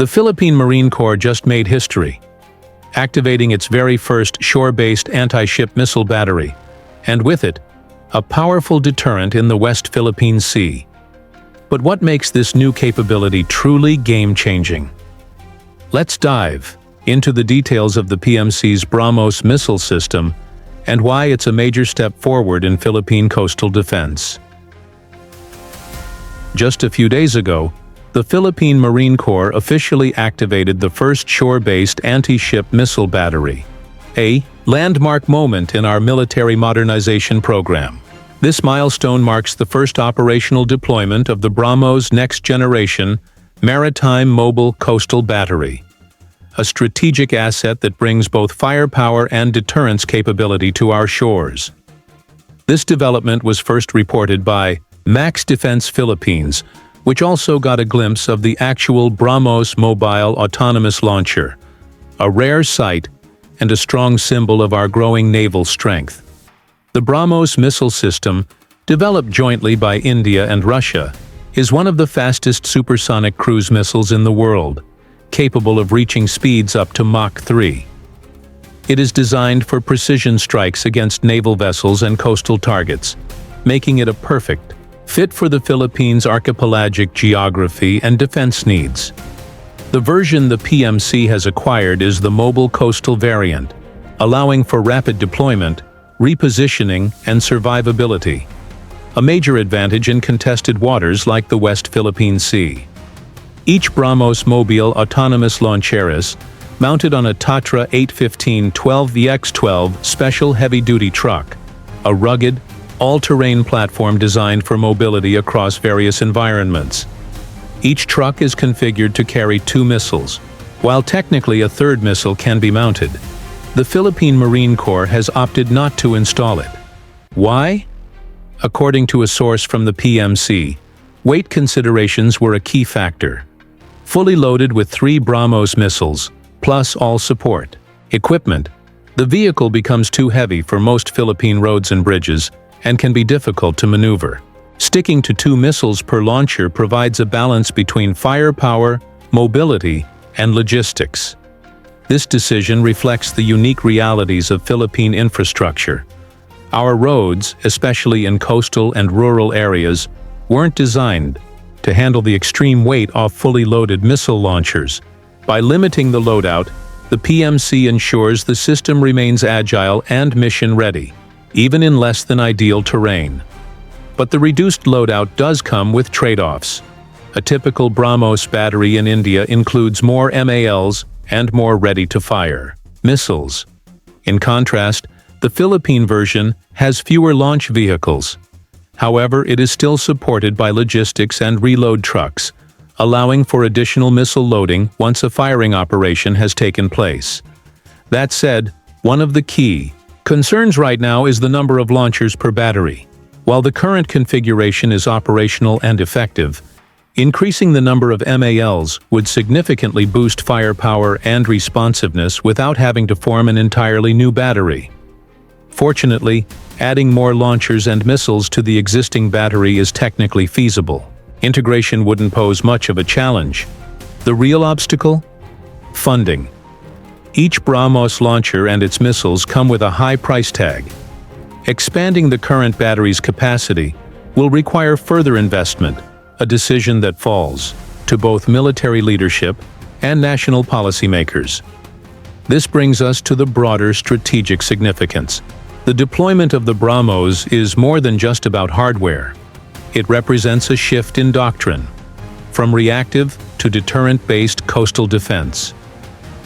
The Philippine Marine Corps just made history, activating its very first shore-based anti-ship missile battery, and with it, a powerful deterrent in the West Philippine Sea. But what makes this new capability truly game-changing? Let's dive into the details of the PMC's BRAMOS missile system and why it's a major step forward in Philippine coastal defense. Just a few days ago, the Philippine Marine Corps officially activated the first shore-based anti-ship missile battery, a landmark moment in our military modernization program. This milestone marks the first operational deployment of the BRAMOS next-generation maritime mobile coastal battery, a strategic asset that brings both firepower and deterrence capability to our shores. This development was first reported by Max Defense Philippines, which also got a glimpse of the actual BRAMOS Mobile autonomous launcher, a rare sight and a strong symbol of our growing naval strength. The BRAMOS missile system, developed jointly by India and Russia, is one of the fastest supersonic cruise missiles in the world, capable of reaching speeds up to Mach 3. It is designed for precision strikes against naval vessels and coastal targets, making it a perfect fit for the Philippines' archipelagic geography and defense needs. The version the PMC has acquired is the mobile coastal variant, allowing for rapid deployment, repositioning, and survivability, a major advantage in contested waters like the West Philippine Sea. Each BRAMOS Mobile autonomous launcheris, mounted on a Tatra 815 12VX12 special heavy-duty truck, a rugged, all-terrain platform designed for mobility across various environments. Each truck is configured to carry 2 missiles, while technically a third missile can be mounted. The Philippine Marine Corps has opted not to install it. Why? According to a source from the PMC, weight considerations were a key factor. Fully loaded with 3 BRAMOS missiles, plus all support equipment, the vehicle becomes too heavy for most Philippine roads and bridges and can be difficult to maneuver. Sticking to 2 missiles per launcher provides a balance between firepower, mobility, and logistics. This decision reflects the unique realities of Philippine infrastructure. Our roads, especially in coastal and rural areas, weren't designed to handle the extreme weight of fully loaded missile launchers. By limiting the loadout, the PMC ensures the system remains agile and mission-ready, even in less than ideal terrain. But the reduced loadout does come with trade-offs. A typical BRAMOS battery in India includes more MALs and more ready-to-fire missiles. In contrast, the Philippine version has fewer launch vehicles. However, it is still supported by logistics and reload trucks, allowing for additional missile loading once a firing operation has taken place. That said, one of the key concerns right now is the number of launchers per battery. While the current configuration is operational and effective, increasing the number of MALs would significantly boost firepower and responsiveness without having to form an entirely new battery. Fortunately, adding more launchers and missiles to the existing battery is technically feasible. Integration wouldn't pose much of a challenge. The real obstacle? Funding. Each BRAMOS launcher and its missiles come with a high price tag. Expanding the current battery's capacity will require further investment, a decision that falls to both military leadership and national policymakers. This brings us to the broader strategic significance. The deployment of the BRAMOS is more than just about hardware. It represents a shift in doctrine, from reactive to deterrent-based coastal defense.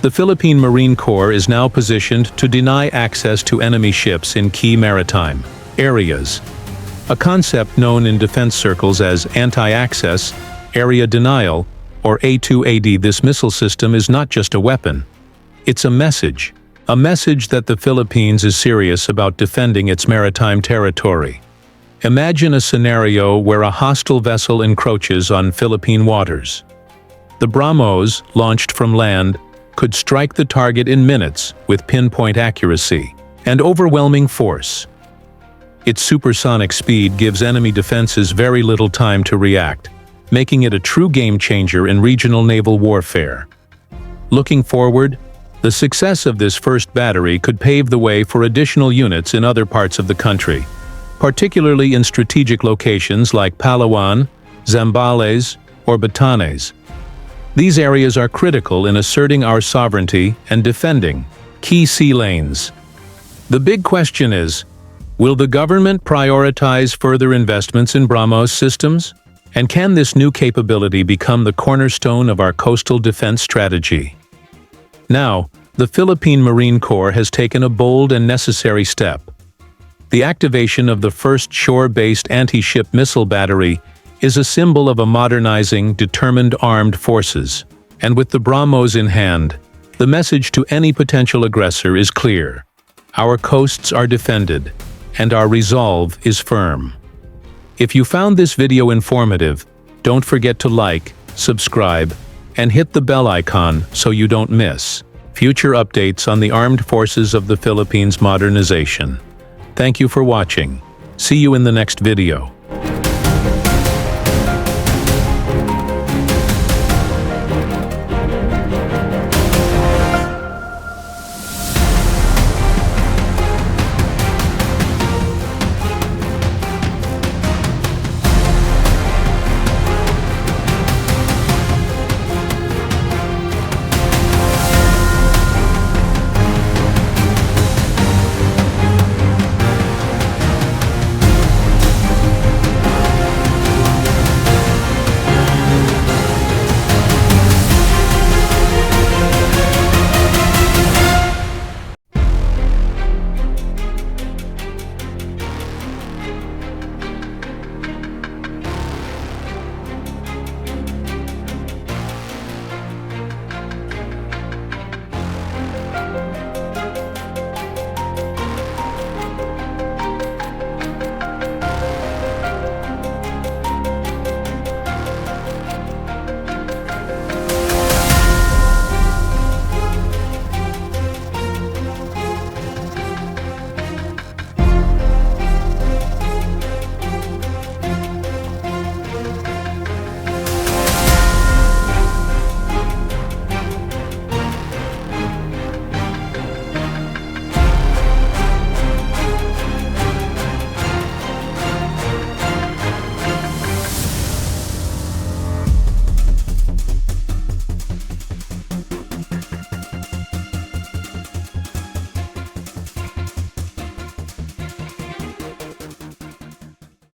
The Philippine Marine Corps is now positioned to deny access to enemy ships in key maritime areas, a concept known in defense circles as anti-access, area denial, or A2AD. This missile system is not just a weapon. It's a message that the Philippines is serious about defending its maritime territory. Imagine a scenario where a hostile vessel encroaches on Philippine waters. The BRAMOS, launched from land, could strike the target in minutes with pinpoint accuracy and overwhelming force. Its supersonic speed gives enemy defenses very little time to react, making it a true game-changer in regional naval warfare. Looking forward, the success of this first battery could pave the way for additional units in other parts of the country, particularly in strategic locations like Palawan, Zambales, or Batanes. These areas are critical in asserting our sovereignty and defending key sea lanes. The big question is, will the government prioritize further investments in BrahMos systems? And can this new capability become the cornerstone of our coastal defense strategy? Now, the Philippine Marine Corps has taken a bold and necessary step. The activation of the first shore-based anti-ship missile battery is a symbol of a modernizing, determined armed forces. And with the BrahMos in hand, the message to any potential aggressor is clear. Our coasts are defended, and our resolve is firm. If you found this video informative, don't forget to like, subscribe, and hit the bell icon so you don't miss future updates on the Armed Forces of the Philippines modernization. Thank you for watching. See you in the next video.